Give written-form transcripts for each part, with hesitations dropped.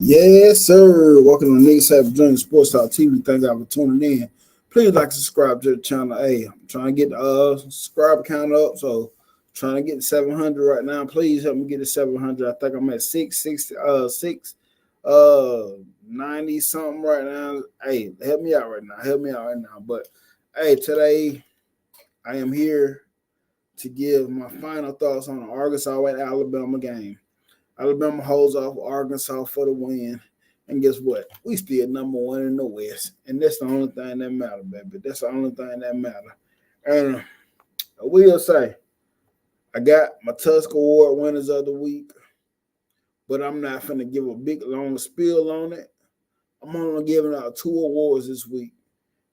Yes, sir. Welcome to the Niggas Have Journey Sports Talk TV. Thank y'all for tuning in. Please like to subscribe to the channel. Hey, I'm trying to get the subscriber count up. So trying to get 700 right now. Please help me get to 700. I think I'm at 90 something right now. Hey, help me out right now. Help me out right now. But hey, today I am here to give my final thoughts on the Arkansas at Alabama game. Alabama holds off Arkansas for the win. And guess what? We still number one in the West. And that's the only thing that matters, baby. That's the only thing that matters. And I will say, I got my Tusk Award winners of the week, but I'm not going to give a big, long spiel on it. I'm only giving out 2 awards this week.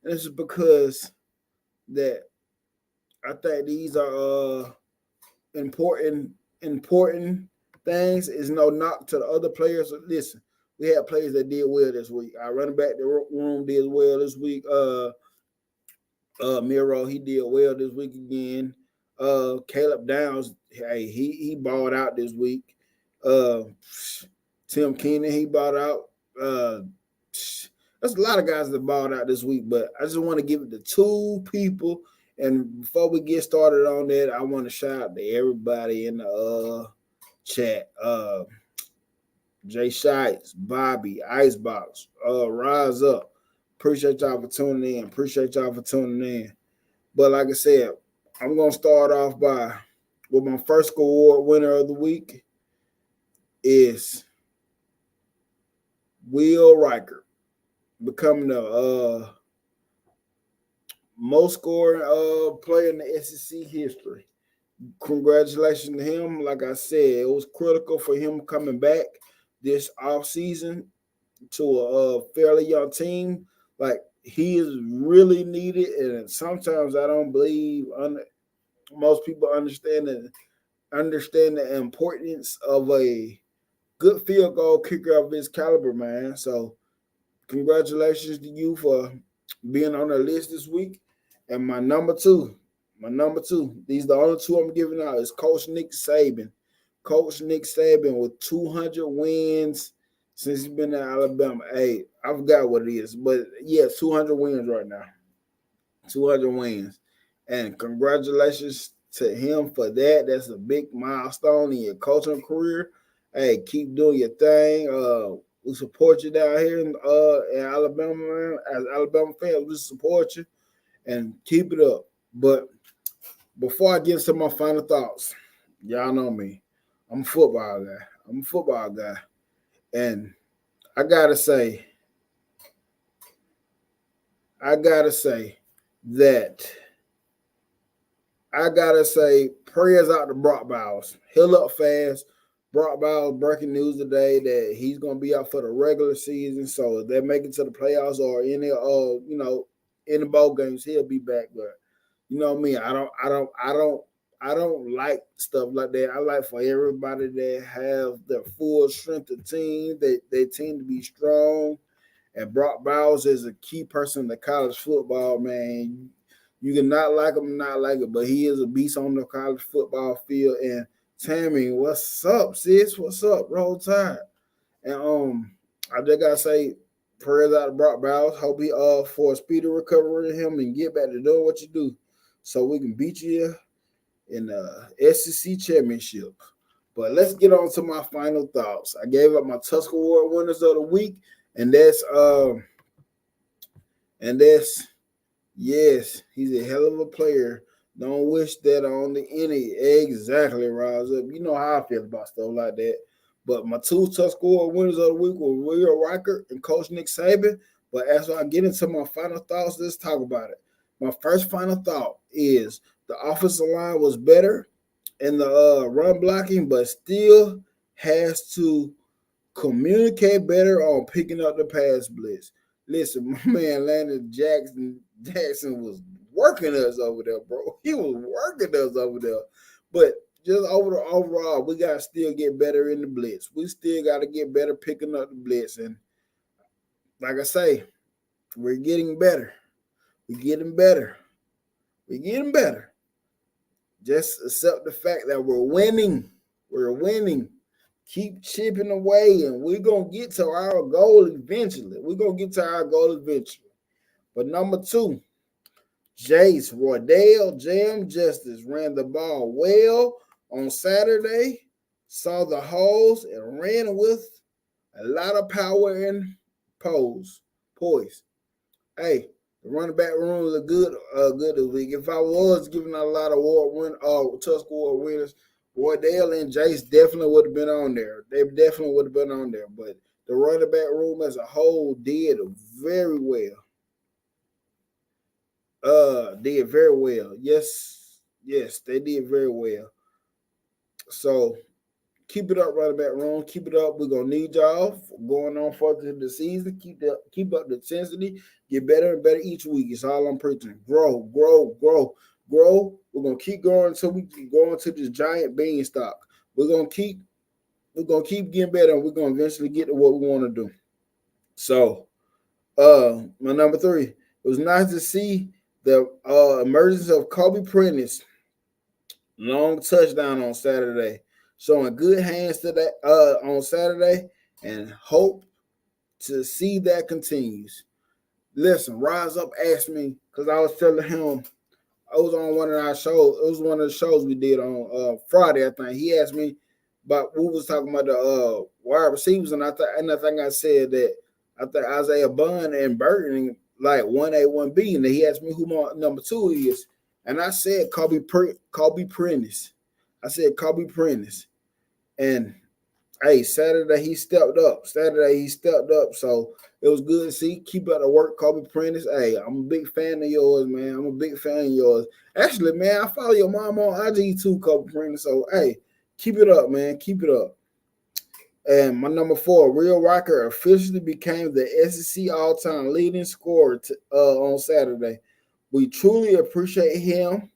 And this is because that I think these are important things. Is no knock to the other players. Listen, we had players that did well this week. Our running back the room did well this week. Miro, he did well this week again. Caleb Downs, hey, he balled out this week. Tim Keenan, he balled out. There's a lot of guys that balled out this week, but I just want to give it to 2 people. And before we get started on that, I want to shout out to everybody in the chat. Jay Shites, Bobby, Icebox, Rise Up. Appreciate y'all for tuning in. But like I said, I'm gonna start off with my first award winner of the week is Will Riker, becoming the most scoring player in the SEC history. Congratulations to him. Like I said, it was critical for him coming back this offseason to a fairly young team. Like, he is really needed, and sometimes I don't believe most people understand the importance of a good field goal kicker of his caliber, man. So congratulations to you for being on the list this week. And my number two, these are the only 2 I'm giving out, is Coach Nick Saban. Coach Nick Saban with 200 wins since he's been in Alabama. Hey, I forgot what it is, but yeah, 200 wins right now. 200 wins. And congratulations to him for that. That's a big milestone in your coaching career. Hey, keep doing your thing. We support you down here in Alabama, man. As Alabama fans, we support you and keep it up. But before I get into my final thoughts, y'all know me. I'm a football guy. And I gotta say that prayers out to Brock Bowers. Heal up fast. Brock Bowers breaking news today that he's gonna be out for the regular season. So if they make it to the playoffs or any in the bowl games, he'll be back. But you know me, I don't like stuff like that. I like for everybody that have their full strength of team. They tend to be strong. And Brock Bowers is a key person in the college football, man. You can not like him, not like it, but he is a beast on the college football field. And Tammy, what's up, sis? What's up? Roll Tide. And I just gotta say, prayers out to Brock Bowers. Hope he for a speedy recovery to him and get back to doing what you do, so we can beat you in the SEC championship. But let's get on to my final thoughts. I gave up my Tusk Award winners of the week, and that's yes, he's a hell of a player. Don't wish that on any. Exactly, Rise Up. You know how I feel about stuff like that. But my 2 Tusk Award winners of the week were Will Riker and Coach Nick Saban. But as I get into my final thoughts, let's talk about it. My first final thought is the offensive line was better in the run blocking, but still has to communicate better on picking up the pass blitz. Listen, my man Landon Jackson was working us over there, bro. He was working us over there. But just overall, we got to still get better in the blitz. We still got to get better picking up the blitz. And like I say, we're getting better. We're getting better. We're getting better. Just accept the fact that we're winning. We're winning. Keep chipping away, and we're gonna get to our goal eventually. We're gonna get to our goal eventually. But number 2, Jace Wardell Jam Justice ran the ball well on Saturday, saw the holes, and ran with a lot of power and poise. Hey, the running back room was good this week. If I was giving out a lot of Tusk Award winners, Wardell and Jace definitely would have been on there. They definitely would have been on there. But the running back room as a whole did very well. Did very well. Yes, they did very well. So keep it up, running back room. Keep it up. We're gonna need y'all going on further in the season. Keep up the intensity. Get better and better each week. It's all I'm preaching. Grow. We're gonna keep growing until we go into this giant beanstalk. We're gonna keep getting better, and we're gonna eventually get to what we want to do. So, my number 3. It was nice to see the emergence of Kobe Prentice. Long touchdown on Saturday. Showing good hands to that on Saturday, and hope to see that continues. Listen, Rise Up asked me, because I was telling him, I was on one of our shows. It was one of the shows we did on Friday, I think. He asked me about, we was talking about the wide receivers, and I think I said that I think Isaiah Bond and Burton like 1A, 1B, and he asked me who my number 2 is, and I said Kobe Prentice. I said Kobe Prentice. And hey, Saturday he stepped up. So it was good to see. Keep up the work, Kobe Prentice. Hey, I'm a big fan of yours, man. Actually, man, I follow your mom on IG too, Kobe Prentice. So hey, keep it up, man. Keep it up. And my number 4, Real Rocker officially became the SEC all-time leading scorer on Saturday. We truly appreciate him.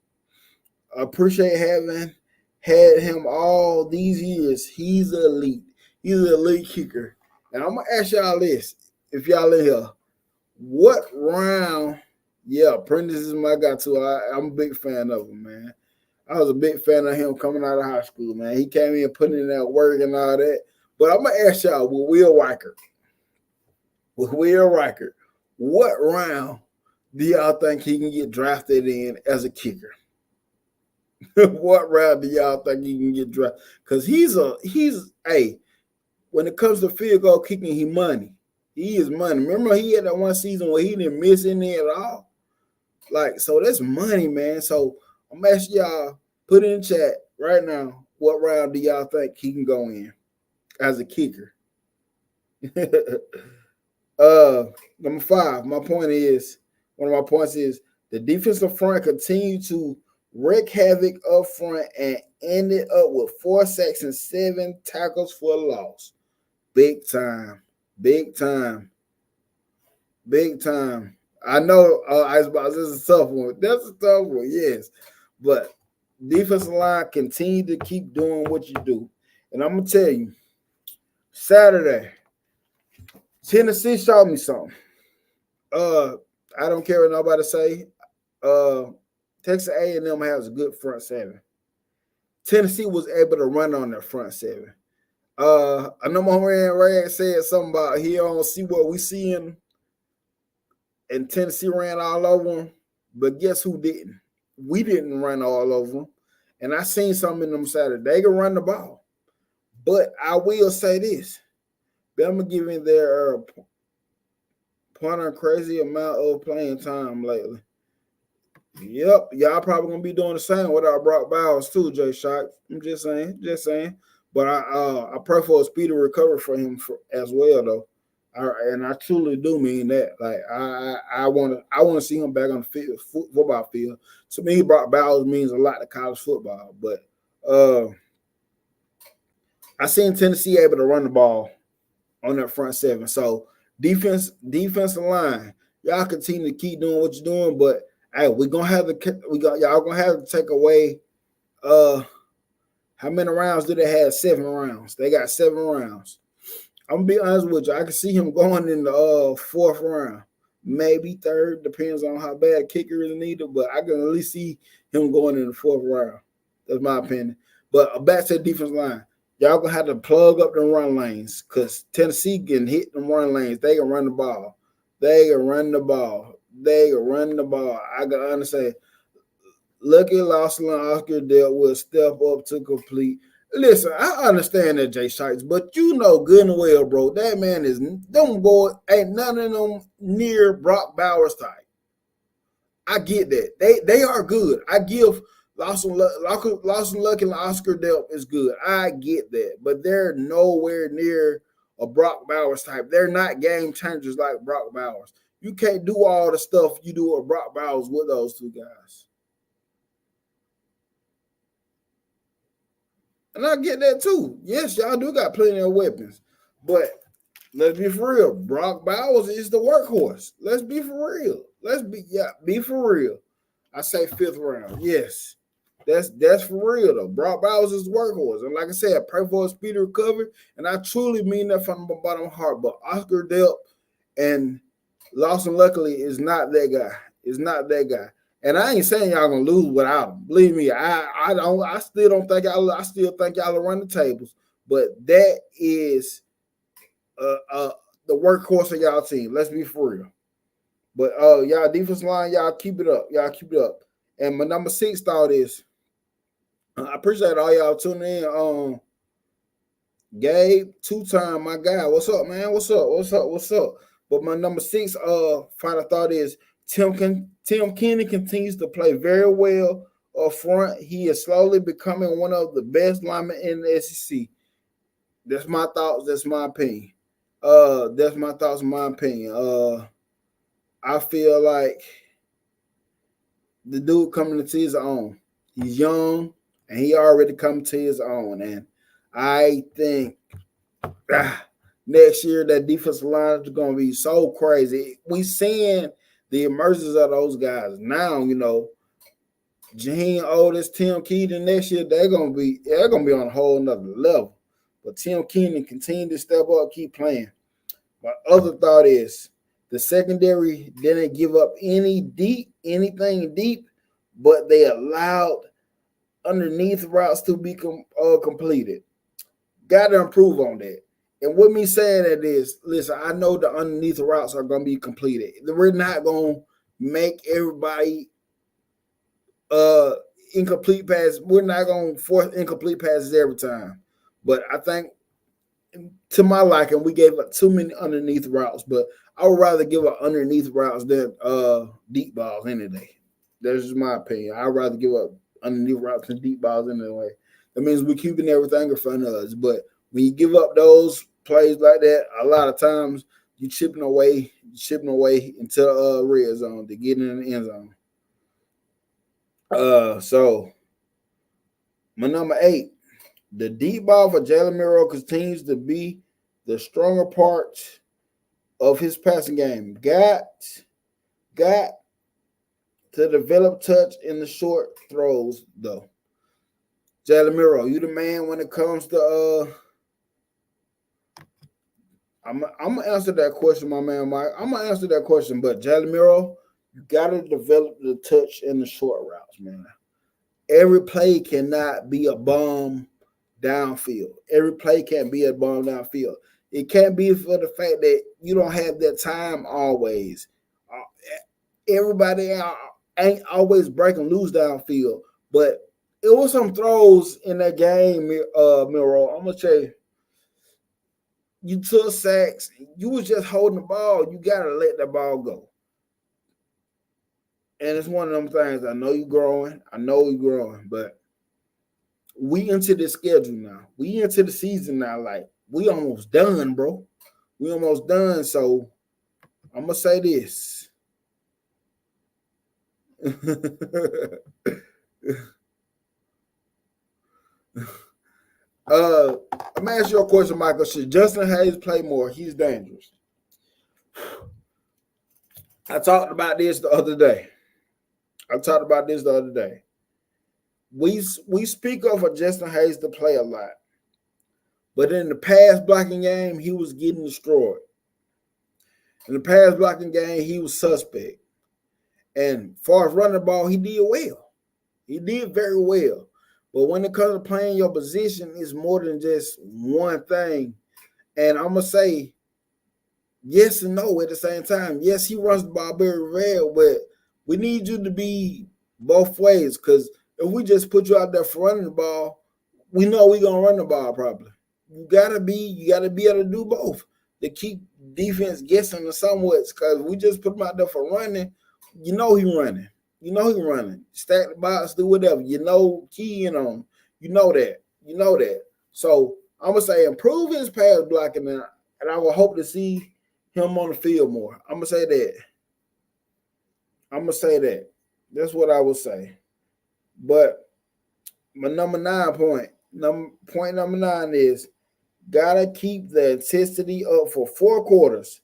Appreciate having had him all these years. He's elite. He's an elite kicker. And I'm going to ask y'all this, if y'all in here. What round? Yeah, Prentice is my guy too. I'm a big fan of him, man. I was a big fan of him coming out of high school, man. He came in putting in that work and all that. But I'm going to ask y'all, with Will Riker, what round do y'all think he can get drafted in as a kicker? What round do y'all think he can get drafted? Because he's when it comes to field goal kicking, he money. He is money. Remember, he had that one season where he didn't miss any at all. Like, so that's money, man. So I'm asking y'all, put in the chat right now, what round do y'all think he can go in as a kicker? Number 5, one of my points is the defensive front continued to wreak havoc up front and ended up with 4 sacks and 7 tackles for loss. Big time. I know Icebox, this is a tough one. That's a tough one, yes. But defensive line continue to keep doing what you do. And I'm going to tell you, Saturday, Tennessee showed me something. I don't care what nobody say. Texas A&M has a good front 7. Tennessee was able to run on their front 7. I know my man Rag said something about he don't see what we seeing, and Tennessee ran all over them. But guess who didn't? We didn't run all over them. And I seen something in them Saturday. They can run the ball. But I will say this. Bama giving their punter a crazy amount of playing time lately. Yep, y'all probably gonna be doing the same without Brock Bowers too, Jay Shock. I'm just saying. But I pray for a speedy recovery for him as well, though. I truly do mean that. Like I want to see him back on the field, football field. To me, Brock Bowers means a lot to college football. But I seen Tennessee able to run the ball on that front 7. So defensive line, y'all continue to keep doing what you're doing, but hey, y'all gonna have to take away. How many rounds do they have? 7 rounds. They got 7 rounds. I'm gonna be honest with you. I can see him going in the 4th round, maybe 3rd, depends on how bad a kicker is needed. But I can at least see him going in the 4th round. That's my opinion. But back to the defense line. Y'all gonna have to plug up the run lanes because Tennessee can hit them run lanes. They can run the ball. They can run the ball. They can run the ball. I can understand. Lucky Lawson and Oscar Dale will step up to complete. Listen, I understand that Jay Shites, but you know good and well, bro, that man is them boy ain't none of them near Brock Bowers type. I get that. They are good. I give Lawson Lucky and Oscar Delp is good. I get that. But they're nowhere near a Brock Bowers type. They're not game changers like Brock Bowers. You can't do all the stuff you do with Brock Bowers with those two guys. And I get that too. Yes, y'all do got plenty of weapons. But let's be for real. Brock Bowers is the workhorse. Let's be for real. Be for real. I say 5th round. Yes. That's for real though. Brock Bowers is the workhorse. And like I said, I pray for a speedy recovery. And I truly mean that from my bottom of my heart. But Oscar Delp and Lawson Luckily is not that guy. Is not that guy. And I ain't saying y'all gonna lose without him. Believe me, I still don't think I still think y'all will run the tables. But that is the workhorse of y'all team. Let's be for real. But y'all defense line, y'all keep it up. Y'all keep it up. And my number 6 thought is, I appreciate all y'all tuning in. Gabe, 2-time, my guy. What's up, man? What's up? But my number 6 final thought is Tim Kenny continues to play very well up front. He is slowly becoming one of the best linemen in the SEC. That's my thoughts. That's my opinion. That's my thoughts and my opinion. I feel like the dude coming into his own. He's young and he already come to his own. And I think next year that defensive line is going to be so crazy. We seeing the emergence of those guys now. You know, Jaheim Otis, Tim Keaton next year they're gonna be on a whole nother level. But Tim Keaton continue to step up, keep playing. My other thought is the secondary didn't give up anything deep, but they allowed underneath routes to be completed. Got to improve on that. And with me saying that is, listen, I know the underneath routes are going to be completed. We're not going to make everybody incomplete passes. We're not going to force incomplete passes every time. But I think, to my liking, we gave up too many underneath routes. But I would rather give up underneath routes than deep balls any day. That's just my opinion. I'd rather give up underneath routes than deep balls any way. That means we're keeping everything in front of us. But when you give up those plays like that, a lot of times you're chipping away into the red zone to get in the end zone. So my number 8, the deep ball for Jalen Milroe continues to be the stronger part of his passing game. Got to develop touch in the short throws, though. Jalen Milroe, you the man when it comes to I'm gonna answer that question, my man Mike. I'm gonna answer that question, but Jalen Milroe, you gotta develop the touch in the short routes, man. Every play cannot be a bomb downfield. Every play can't be a bomb downfield. It can't be for the fact that you don't have that time always. Everybody ain't always breaking loose downfield, but it was some throws in that game, Milroe. I'm gonna say you took sacks. You was just holding the ball. You gotta let the ball go. And it's one of them things. I know you're growing. But we into the schedule now. We into the season now. Like, we almost done, bro. We almost done. So I'm gonna say this. I'm gonna ask you a question, Michael. Should Justin Hayes play more? He's dangerous. I talked about this the other day. We speak of a Justin Hayes to play a lot, but in the pass blocking game, he was getting destroyed. In the pass blocking game, he was suspect. And as far as running the ball, he did well. He did very well. But when it comes to playing your position, it's more than just one thing. And I'm gonna say yes and no at the same time. Yes, he runs the ball very well, but we need you to be both ways. Because if we just put you out there for running the ball, we know we're gonna run the ball properly. You gotta be able to do both to keep defense guessing or somewhat. Because we just put him out there for running, you know he running. You know he running. Stack the box, do whatever. You know, key in on. You know that. You know that. So I'm gonna say improve his pass blocking, and I will hope to see him on the field more. I'm gonna say that. I'm gonna say that. That's what I would say. But my point number 9 is gotta keep the intensity up for 4 quarters.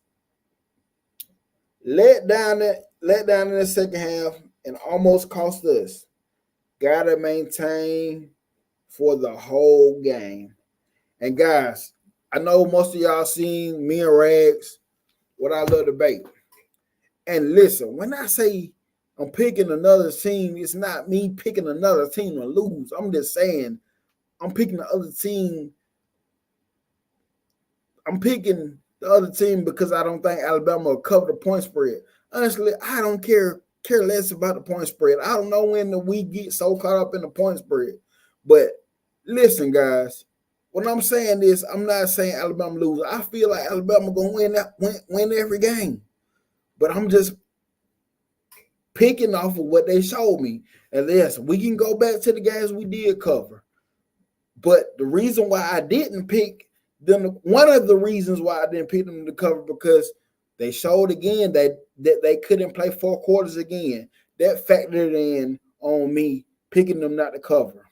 Let down in the second half and almost cost us. Gotta maintain for the whole game. And guys, I know most of y'all seen me and Rags, what I love debate. And listen, when I say I'm picking another team, it's not me picking another team to lose. I'm just saying I'm picking the other team. I'm picking the other team because I don't think Alabama will cover the point spread. Honestly, I don't care less about the point spread. I don't know when we get so caught up in the point spread. But listen, guys, when I'm saying this, I'm not saying Alabama lose. I feel like Alabama gonna win every game. But I'm just picking off of what they showed me. And yes, we can go back to the games we did cover. But the reason why I didn't pick them, one of the reasons why I didn't pick them to cover, because they showed again that they couldn't play 4 quarters again. That factored in on me picking them not to cover.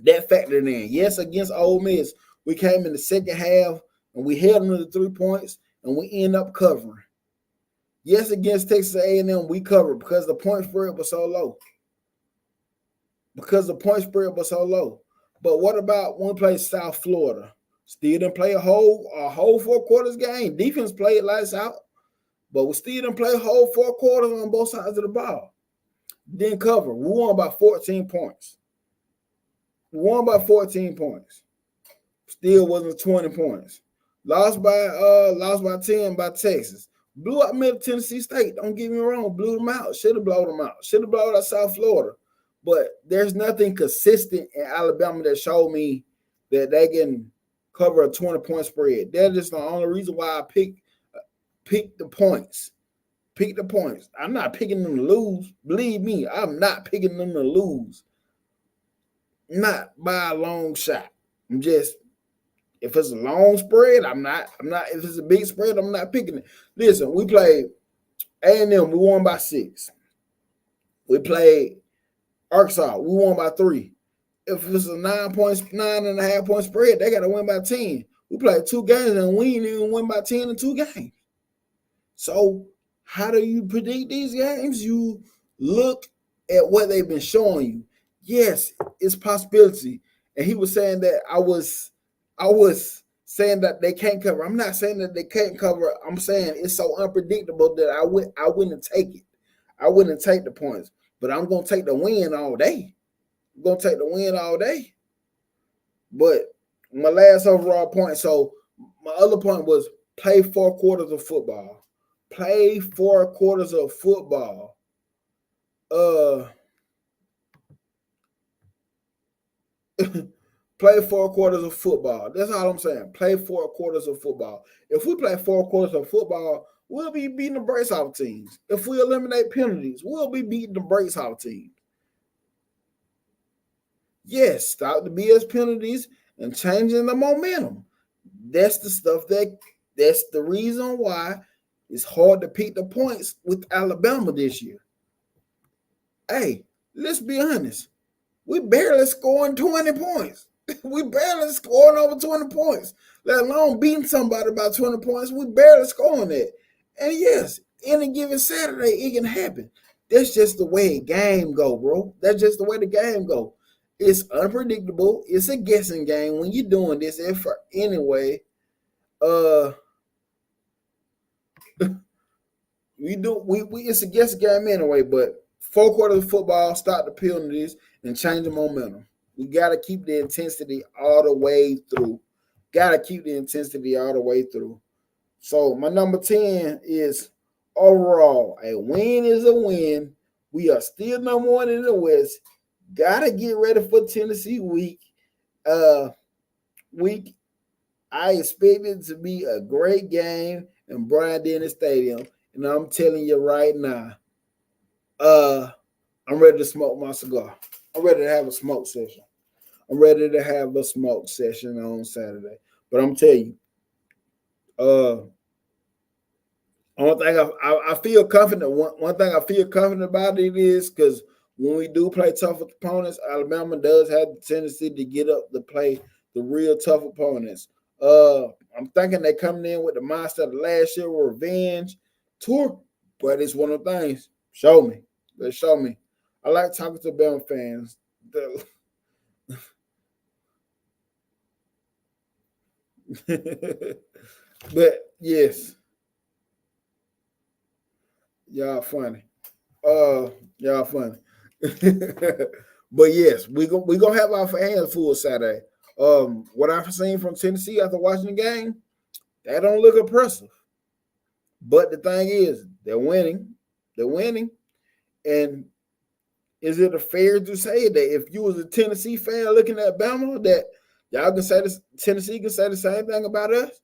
That factored in. Yes, against Ole Miss, we came in the second half and we held them to the 3 points and we end up covering. Yes, against Texas A&M, we covered because the point spread was so low. But what about when we played South Florida? Still didn't play a whole 4 quarters game. Defense played lights out, but we still didn't play a whole 4 quarters on both sides of the ball. Didn't cover. We won by 14 points. Still wasn't 20 points. Lost by 10 by Texas. Blew out Middle Tennessee State. Don't get me wrong. Blew them out. Should have blown them out. Should have blown out South Florida. But there's nothing consistent in Alabama that showed me that they can cover a 20-point spread. That is the only reason why I pick the points. Pick the points. I'm not picking them to lose. Believe me, I'm not picking them to lose. Not by a long shot. I'm just, if it's a long spread, I'm not. If it's a big spread, I'm not picking it. Listen, we played A&M. We won by 6. We played Arkansas. We won by 3. If it's a 9.5 point spread, they got to win by 10. We played 2 games and we didn't even win by 10 in 2 games. So how do you predict these games? You look at what they've been showing you. Yes, it's possibility. And he was saying that I was saying that they can't cover. I'm not saying that they can't cover. I'm saying it's so unpredictable that I wouldn't take it. I wouldn't take the points. But I'm going to take the win all day. But my last overall point, so my other point was play 4 quarters of football. Play 4 quarters of football. Play 4 quarters of football. That's all I'm saying. Play 4 quarters of football. If we play 4 quarters of football, we'll be beating the brakes off teams. If we eliminate penalties, we'll be beating the brakes off teams. Yes, stop the BS penalties and changing the momentum. That's the stuff that's the reason why it's hard to pick the points with Alabama this year. Hey, let's be honest. We barely scoring 20 points. We barely scoring over 20 points. Let alone beating somebody by 20 points. We barely scoring that. And yes, any given Saturday, it can happen. That's just the way the game go, bro. That's just the way the game go. It's unpredictable. It's a guessing game when you're doing this effort anyway. It's a guessing game anyway, but 4 quarters of football, start the penalties and change the momentum. We got to keep the intensity all the way through. Got to keep the intensity all the way through. So my number 10 is overall. A win is a win. We are still number one in the West. Gotta get ready for Tennessee week. Week. I expect it to be a great game in Bryant-Denny Stadium. And I'm telling you right now, I'm ready to smoke my cigar. I'm ready to have a smoke session. I'm ready to have a smoke session on Saturday. But I'm telling you, one thing I feel confident. One thing I feel confident about it is because when we do play tough opponents, Alabama does have the tendency to get up to play the real tough opponents. I'm thinking they're coming in with the mindset of last year revenge tour, but it's one of the things. Show me. Let's show me. I like talking to Bama fans. But yes, y'all funny. Y'all funny. But yes, we gonna have our hands full Saturday. What I've seen from Tennessee after watching the game, that don't look impressive. But the thing is, they're winning. They're winning. And is it fair to say that if you was a Tennessee fan looking at Bama, that y'all can say this, Tennessee can say the same thing about us?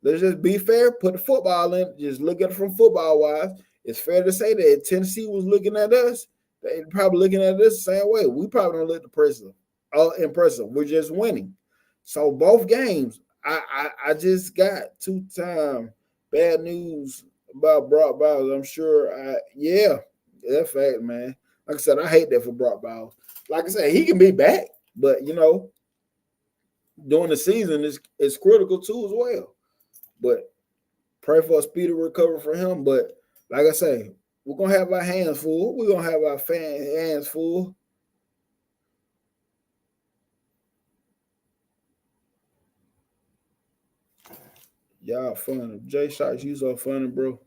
Let's just be fair, put the football in, just look at it from football wise. It's fair to say that if Tennessee was looking at us, they're probably looking at us the same way. We probably don't look impressive. We're just winning. So both games, I just got 2-time bad news about Brock Bowers. I'm sure that's fact, man. Like I said, I hate that for Brock Bowers. Like I said, he can be back, but during the season is critical too as well. But pray for a speedy recovery for him. But like I say, we're gonna have our hands full. We're gonna have our hands full. Y'all funny. Jay Shots, you so funny, bro.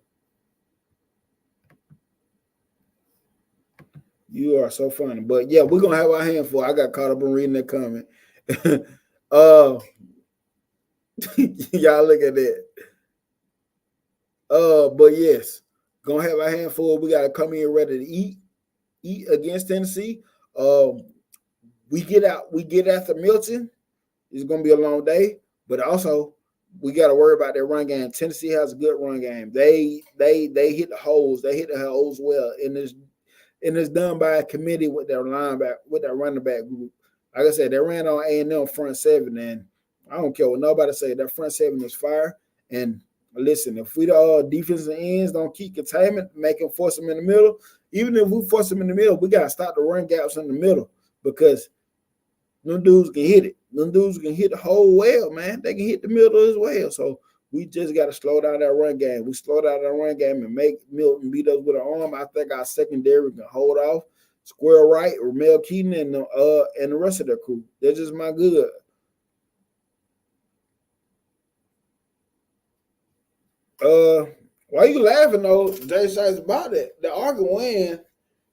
You are so funny. But yeah, we're gonna have our hands full. I got caught up in reading that comment. Y'all look at that. But yes, gonna have our hand full. We gotta come in ready to eat against Tennessee. We get after Milton. It's gonna be a long day, but also we got to worry about their run game. Tennessee has a good run game. They hit the holes. They hit the holes well, and it's done by a committee with their running back group. Like I said, they ran on A&M front seven, and I don't care what nobody say. That front seven is fire. And listen, if we the defensive ends don't keep containment, force them in the middle. Even if we force them in the middle, we gotta stop the run gaps in the middle because them dudes can hit it. Them dudes can hit the whole well, man. They can hit the middle as well. So we just got to slow down that run game. We slow down that run game and make Milton beat us with an arm. I think our secondary can hold off. Square right, Ramel Keaton and the rest of their crew. They're just my good. Why you laughing though, Jay Shice, about it? The Arkansas win.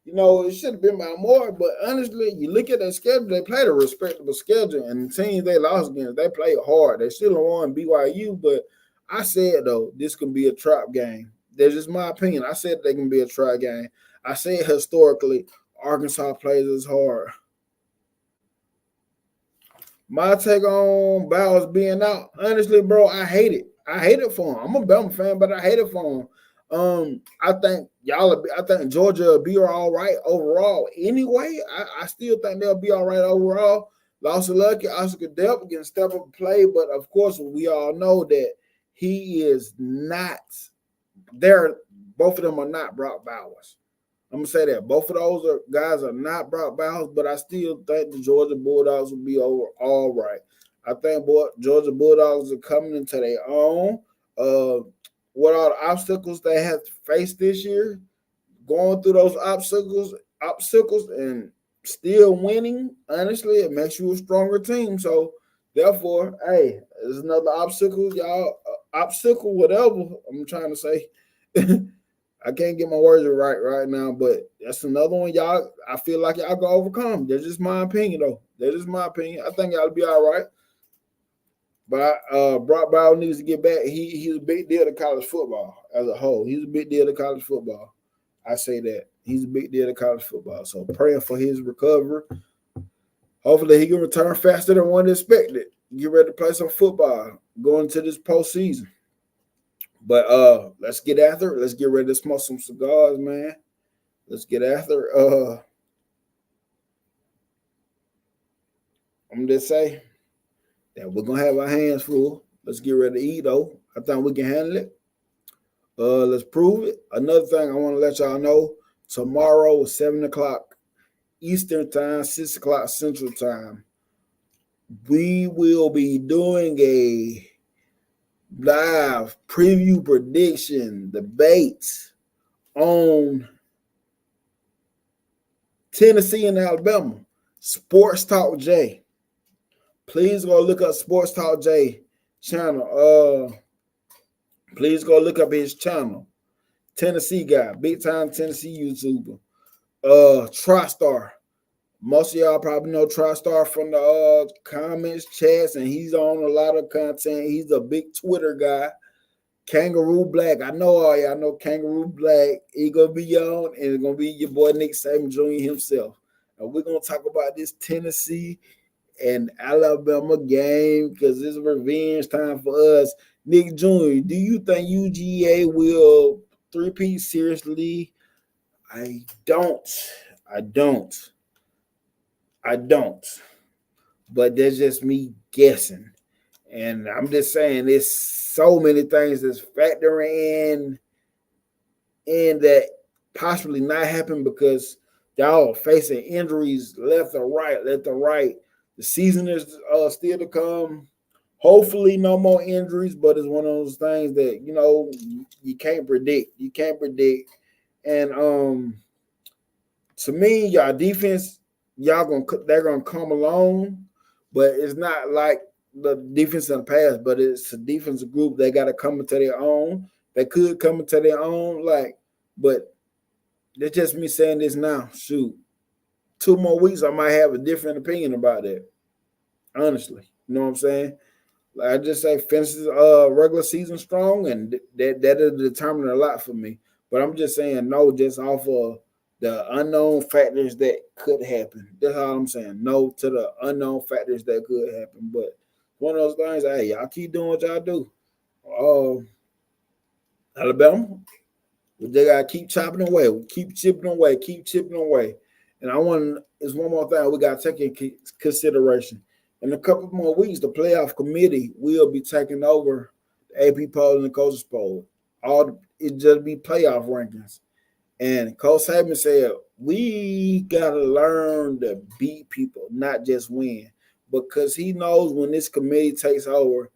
It should have been by more, but honestly, you look at their schedule, they played a respectable schedule, and the teams they lost against, they played hard. They still won BYU, but I said, though, this can be a trap game. That's just my opinion. I said they can be a trap game. I said historically, Arkansas plays as hard. My take on Bowers being out, honestly, bro, I hate it. I hate it for him. I'm a Bama fan, but I hate it for him. I think Georgia will be all right overall. Anyway, I still think they'll be all right overall. Lost of luck, Oscar Delp can step up and play, but of course we all know that he is not there. Both of them are not Brock Bowers. I'm gonna say that both of those guys are not Brock Bowers, but I still think the Georgia Bulldogs will be over all right. I think Georgia Bulldogs are coming into their own. What are the obstacles they have to face this year? Going through those obstacles, and still winning. Honestly, it makes you a stronger team. So, therefore, hey, there's another obstacle, y'all. Obstacle, whatever I'm trying to say. I can't get my words right now, but that's another one y'all. I feel like y'all can overcome. That's just my opinion, though. That is my opinion. I think y'all be all right. But Brock Bowers needs to get back. He's a big deal to college football as a whole. He's a big deal to college football. I say that. He's a big deal to college football. So praying for his recovery. Hopefully he can return faster than one expected. Get ready to play some football going into this postseason. But let's get after it. Let's get ready to smoke some cigars, man. Let's get after it. I'm just say that we're gonna have our hands full. Let's get ready to eat though. I think we can handle it. Let's prove it. Another thing I want to let y'all know: tomorrow at 7:00 Eastern time, 6:00 Central time, we will be doing a live preview prediction debates on Tennessee and Alabama. Sports Talk J. Please go look up Sports Talk J channel. Please go look up his channel. Tennessee guy, big time Tennessee YouTuber. TriStar. Most of y'all probably know TriStar from the comments, chats, and he's on a lot of content. He's a big Twitter guy. Kangaroo Black. I know all y'all know Kangaroo Black. He gonna be on, and it's gonna be your boy Nick Saban Jr. himself. And we're gonna talk about this Tennessee and Alabama game because it's revenge time for us. Nick Jr., do you think UGA will three-peat seriously? I don't. But that's just me guessing. And I'm just saying there's so many things that's factoring in that possibly not happen because y'all are facing injuries left or right. The season is still to come. Hopefully no more injuries, but it's one of those things that, you can't predict. And to me, y'all defense, they're gonna come along, but it's not like the defense in the past, but it's a defensive group. They got to come into their own. They could come into their own, but that's just me saying this now. Shoot, 2 more weeks, I might have a different opinion about that. Honestly, you know what I'm saying? Like I just say, finishes regular season strong, and that'll determine a lot for me. But I'm just saying no, just off of the unknown factors that could happen. That's all I'm saying. No to the unknown factors that could happen. But one of those things, hey, y'all keep doing what y'all do. Alabama, they gotta keep chopping away. Keep chipping away. And there's one more thing we gotta take in consideration. In a couple more weeks, the playoff committee will be taking over the AP poll and the coaches poll. It just be playoff rankings. And Coach Saban said, we got to learn to beat people, not just win. Because he knows when this committee takes over,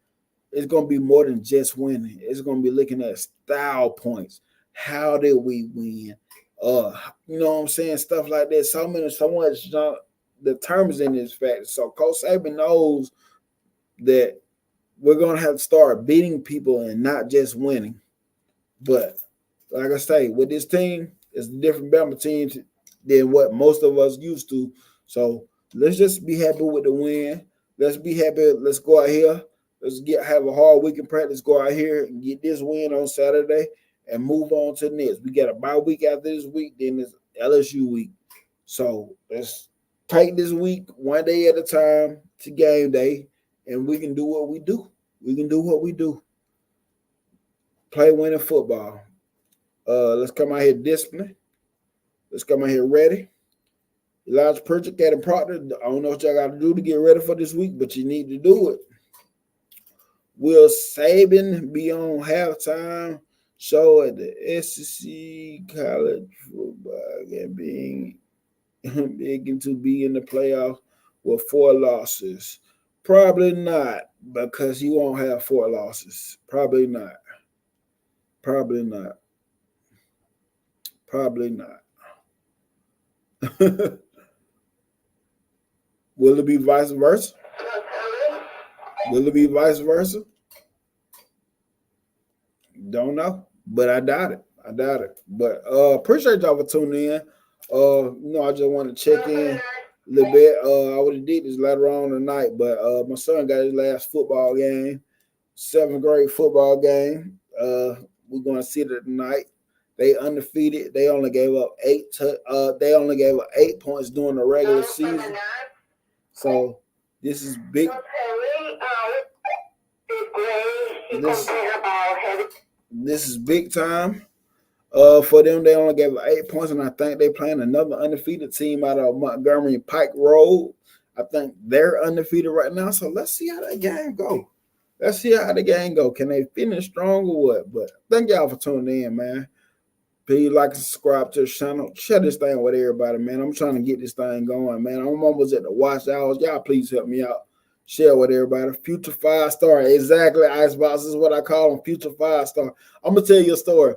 it's going to be more than just winning. It's going to be looking at style points. How did we win? You know what I'm saying? Stuff like that. So much determines in this fact. So Coach Saban knows that we're going to have to start beating people and not just winning. But like I say, with this team, it's a different Bama team than what most of us used to. So let's just be happy with the win. Let's be happy. Let's go out here. Have a hard week in practice. Go out here and get this win on Saturday and move on to the next. We got a bye week after this week, then it's LSU week. So let's take this week one day at a time to game day, and we can do what we do. Play winning football. Let's come out here disciplined. Let's come out here ready. Elijah Pritchard, Adam Proctor. I don't know what y'all got to do to get ready for this week, but you need to do it. Will Saban be on halftime show at the SEC college football and being to be in the playoffs with 4 losses? Probably not, because he won't have 4 losses. Probably not. Will it be vice versa? Don't know, but I doubt it. I doubt it. But appreciate y'all for tuning in. I just want to check in a little bit. I would have did this later on tonight, but my son got his last football game, 7th grade football game. We're gonna see it tonight. They undefeated. They only gave up 8 points during the regular season. So this is big. This is big time. For them, they only gave 8 points, and I think they playing another undefeated team out of Montgomery Pike Road. I think they're undefeated right now. So let's see how that game go. Can they finish strong or what? But thank y'all for tuning in, man. Please like and subscribe to the channel. Share this thing with everybody, man. I'm trying to get this thing going, man. I'm almost at the watch hours. Y'all please help me out. Share with everybody. Future 5-star. Exactly, Icebox is what I call him. Future 5-star. I'm gonna tell you a story.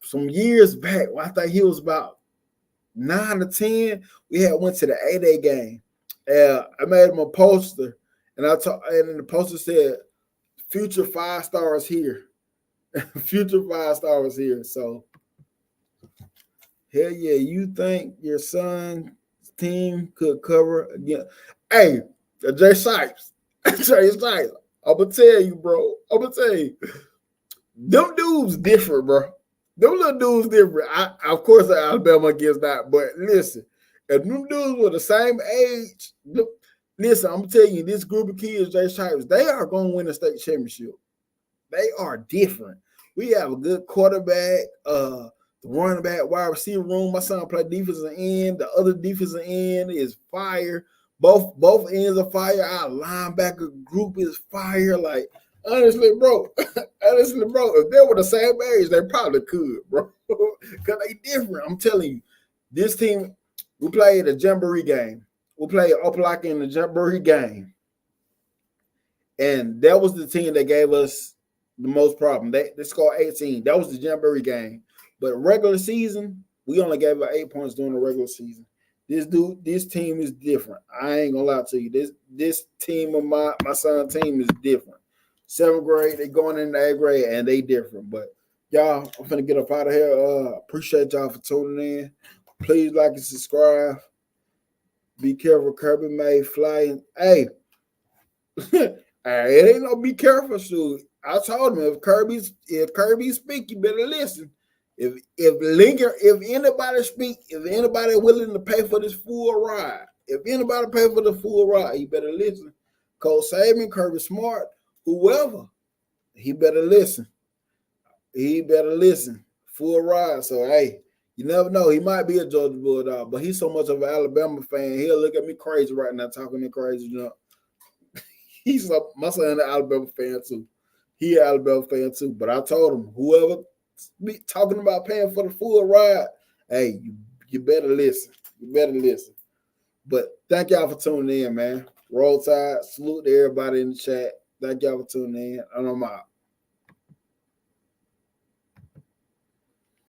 Some years back, I think he was about 9 or 10. We had went to the 8A game. I made him a poster, and the poster said, "Future 5-stars here." Future 5-stars here. So, hell yeah, you think your son's team could cover again? Hey, Jay Sipes. Jay Sipes. I'm gonna tell you, bro. Them dudes different, bro. Them little dudes different. Of course, Alabama against that, but listen, if them dudes were the same age, listen, I'm telling you, this group of kids, Jay Sipes, they are going to win a state championship. They are different. We have a good quarterback, the running back, wide receiver room. My son played defensive end. The other defensive end is fire. Both ends are fire. Our linebacker group is fire. Like, honestly, bro, if they were the same age, they probably could, bro. Because they different. I'm telling you, this team, we played a jamboree game. We played Opelika in the jamboree game. And that was the team that gave us the most problem. They scored 18. That was the jamboree game. But regular season, we only gave her 8 points during the regular season. This team is different. I ain't gonna lie to you. This team of my son's team is different. 7th grade, they going into 8th grade, and they different. But y'all, I'm finna get up out of here. Appreciate y'all for tuning in. Please like and subscribe. Be careful, Kirby may fly. Hey, it ain't no be careful, shoot. I told him if Kirby speak, you better listen. If anybody speak, if anybody willing to pay for this full ride, you better listen. Cole Saban, Kirby Smart, whoever, he better listen. Full ride. So hey, you never know. He might be a Georgia Bulldog, but he's so much of an Alabama fan. He'll look at me crazy right now, talking that crazy junk. My son an Alabama fan too. He an Alabama fan too. But I told him, whoever be talking about paying for the full ride, hey, you better listen. But thank y'all for tuning in, man. Roll Tide. Salute to everybody in the chat. Thank y'all for tuning in. And I'm out.